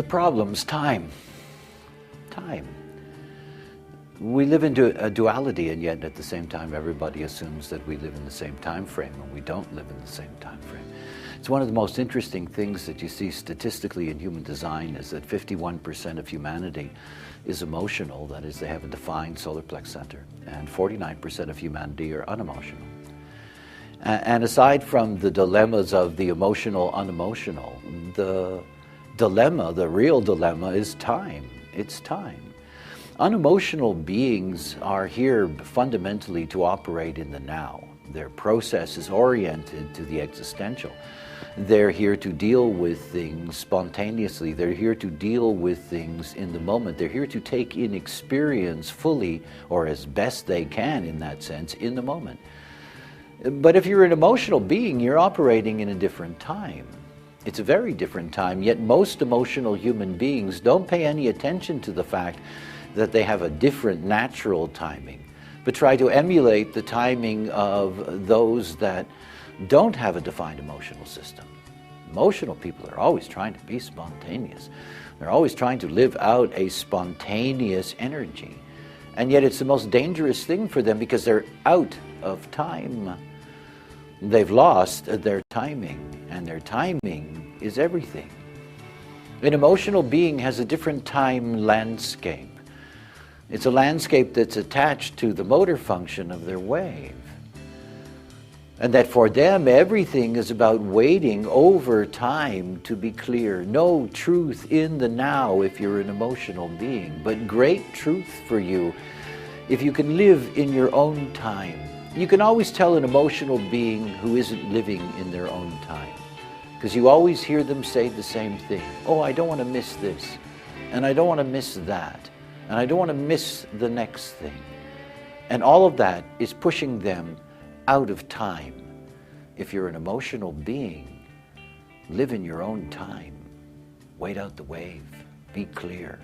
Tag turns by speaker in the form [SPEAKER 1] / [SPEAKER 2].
[SPEAKER 1] The problem's time. Time. We live into a duality, and yet at the same time everybody assumes that we live in the same time frame, and we don't live in the same time frame. It's one of the most interesting things that you see statistically in human design is that 51% of humanity is emotional, that is, they have a defined solar plex center, and 49% of humanity are unemotional. And aside from the dilemmas of the emotional, unemotional, the dilemma, the real dilemma is time. It's time. Unemotional beings are here fundamentally to operate in the now. Their process is oriented to the existential. They're here to deal with things spontaneously. They're here to deal with things in the moment. They're here to take in experience fully, or as best they can in that sense, in the moment. But if you're an emotional being, you're operating in a different time. It's a very different time, yet most emotional human beings don't pay any attention to the fact that they have a different natural timing, but try to emulate the timing of those that don't have a defined emotional system. Emotional people are always trying to be spontaneous. They're always trying to live out a spontaneous energy. And yet it's the most dangerous thing for them because they're out of time. They've lost their timing, and their timing is everything. An emotional being has a different time landscape. It's a landscape that's attached to the motor function of their wave. And that for them, everything is about waiting over time to be clear. No truth in the now if you're an emotional being, but great truth for you if you can live in your own time. You can always tell an emotional being who isn't living in their own time, because you always hear them say the same thing. Oh, I don't want to miss this, and I don't want to miss that, and I don't want to miss the next thing. And all of that is pushing them out of time. If you're an emotional being, live in your own time. Wait out the wave. Be clear.